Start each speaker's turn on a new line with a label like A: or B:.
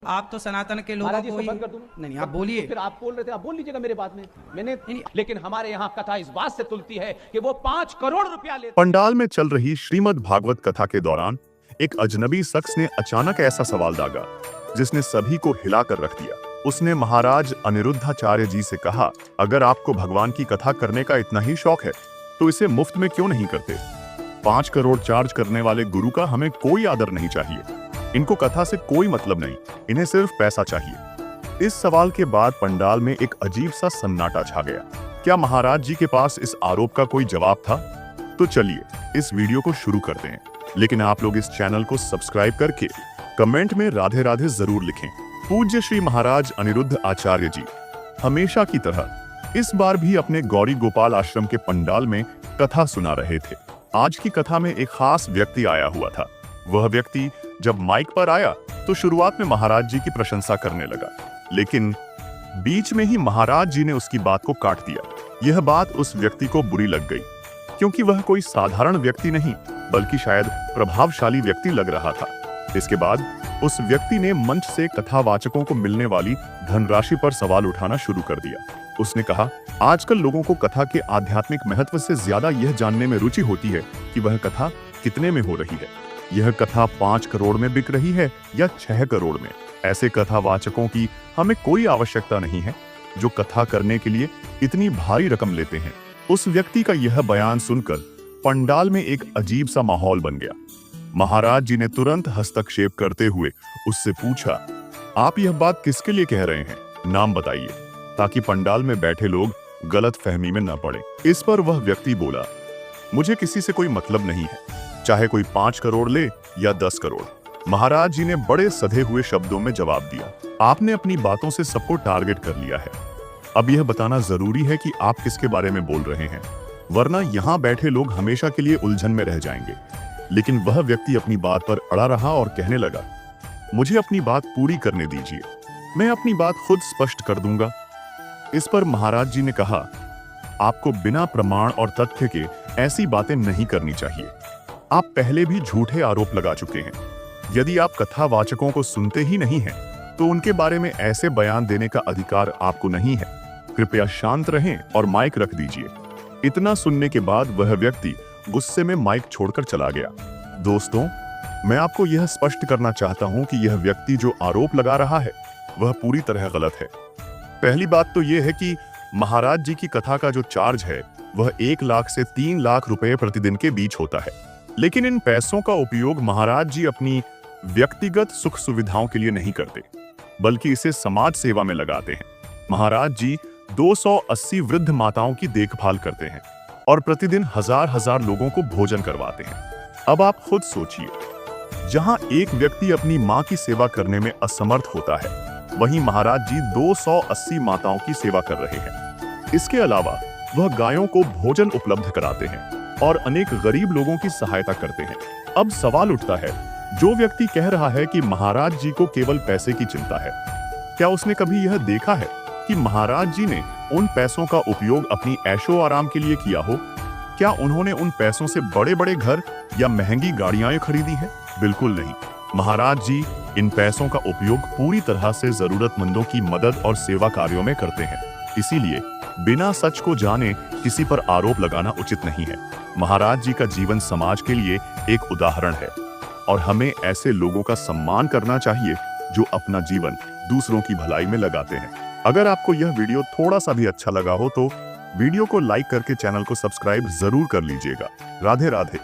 A: आप तो सनातन के लोगों
B: महाराज जी
A: को
B: इसको
A: ही
B: बंद कर दूं?
A: नहीं आप बोलिए।
B: तो फिर आप बोल रहे थे, आप बोल लीजिएगा मेरे बाद में। मैंने
A: नहीं।
B: लेकिन हमारे यहाँ कथा इस बात से तुलती है कि वो 5 करोड़ रुपया लेते।
C: पंडाल में चल रही श्रीमद् भागवत कथा के दौरान एक अजनबी शख्स ने अचानक ऐसा सवाल दागा जिसने सभी को हिलाकर रख दिया। उसने महाराज अनिरुद्धाचार्य जी से कहा, अगर आपको भगवान की कथा करने का इतना ही शौक है तो इसे मुफ्त में क्यों नहीं करते? 5 करोड़ चार्ज करने वाले गुरु का हमें कोई आदर नहीं चाहिए। इनको कथा से कोई मतलब नहीं, इन्हें सिर्फ पैसा चाहिए। इस सवाल के बाद पंडाल में एक अजीब सा सन्नाटा छा गया। क्या महाराज जी के पास इस आरोप का कोई जवाब था? तो चलिए इस वीडियो को शुरू करते हैं, लेकिन आप लोग इस चैनल को सब्सक्राइब करके कमेंट में राधे राधे जरूर लिखें। पूज्य श्री महाराज अनिरुद्ध आचार्य जी हमेशा की तरह इस बार भी अपने गौरी गोपाल आश्रम के पंडाल में कथा सुना रहे थे। आज की कथा में एक खास व्यक्ति आया हुआ था। वह व्यक्ति जब माइक पर आया तो शुरुआत में महाराज जी की प्रशंसा करने लगा, लेकिन बीच में ही महाराज जी ने उसकी बात को काट दिया। यह बात उस व्यक्ति को बुरी लग गई, क्योंकि वह कोई साधारण व्यक्ति नहीं बल्कि शायद प्रभावशाली व्यक्ति लग रहा था। इसके बाद उस व्यक्ति ने मंच से कथावाचकों को मिलने वाली धनराशि पर सवाल उठाना शुरू कर दिया। उसने कहा, आजकल लोगों को कथा के आध्यात्मिक महत्व से ज्यादा यह जानने में रुचि होती है कि वह कथा कितने में हो रही है। यह कथा 5 करोड़ में बिक रही है या 6 करोड़ में। ऐसे कथावाचकों की हमें कोई आवश्यकता नहीं है जो कथा करने के लिए इतनी भारी रकम लेते हैं। उस व्यक्ति का यह बयान सुनकर पंडाल में एक अजीब सा माहौल बन गया। महाराज जी ने तुरंत हस्तक्षेप करते हुए उससे पूछा, आप यह बात किसके लिए कह रहे हैं? नाम बताइए, ताकि पंडाल में बैठे लोग गलत फहमी में न पड़े। इस पर वह व्यक्ति बोला, मुझे किसी से कोई मतलब नहीं है, चाहे कोई 5 करोड़ ले या 10 करोड़। महाराज जी ने बड़े सधे हुए शब्दों में जवाब दिया, आपने अपनी बातों से सबको टारगेट कर लिया है। अब यह बताना जरूरी है कि आप किसके बारे में बोल रहे हैं, वरना यहाँ बैठे लोग हमेशा के लिए उलझन में रह जाएंगे। लेकिन वह व्यक्ति अपनी बात पर अड़ा रहा और कहने लगा, मुझे अपनी बात पूरी करने दीजिए, मैं अपनी बात खुद स्पष्ट कर दूंगा। इस पर महाराज जी ने कहा, आपको बिना प्रमाण और तथ्य के ऐसी बातें नहीं करनी चाहिए। आप पहले भी झूठे आरोप लगा चुके हैं। यदि आप कथावाचकों को सुनते ही नहीं हैं, तो उनके बारे में ऐसे बयान देने का अधिकार आपको नहीं है। कृपया शांत रहें और माइक रख दीजिए। इतना सुनने के बाद वह व्यक्ति गुस्से में माइक छोड़कर चला गया। दोस्तों, मैं आपको यह स्पष्ट करना चाहता हूं कि यह व्यक्ति जो आरोप लगा रहा है वह पूरी तरह गलत है। पहली बात तो यह है कि महाराज जी की कथा का जो चार्ज है वह 1 लाख से 3 लाख रुपए प्रतिदिन के बीच होता है। लेकिन इन पैसों का उपयोग महाराज जी अपनी व्यक्तिगत सुख सुविधाओं के लिए नहीं करते, बल्कि इसे समाज सेवा में लगाते हैं। महाराज जी 280 वृद्ध माताओं की देखभाल करते हैं और प्रतिदिन हजार लोगों को भोजन करवाते हैं। अब आप खुद सोचिए, जहां एक व्यक्ति अपनी मां की सेवा करने में असमर्थ होता है, वहीं महाराज जी 280 माताओं की सेवा कर रहे हैं। इसके अलावा वह गायों को भोजन उपलब्ध कराते हैं और अनेक गरीब लोगों की सहायता करते हैं। अब सवाल उठता है, जो व्यक्ति कह रहा है कि महाराज जी को केवल पैसे की चिंता है, क्या उसने कभी यह देखा है कि महाराज जी ने उन पैसों का उपयोग अपनी ऐशो आराम के लिए किया हो? क्या उन्होंने उन पैसों से बड़े बड़े घर या महंगी गाड़ियां खरीदी हैं? बिल्कुल नहीं। महाराज जी इन पैसों का उपयोग पूरी तरह से जरूरतमंदों की मदद और सेवा कार्यों में करते हैं। इसीलिए बिना सच को जाने किसी पर आरोप लगाना उचित नहीं है। महाराज जी का जीवन समाज के लिए एक उदाहरण है और हमें ऐसे लोगों का सम्मान करना चाहिए जो अपना जीवन दूसरों की भलाई में लगाते हैं। अगर आपको यह वीडियो थोड़ा सा भी अच्छा लगा हो तो वीडियो को लाइक करके चैनल को सब्सक्राइब जरूर कर लीजिएगा। राधे राधे।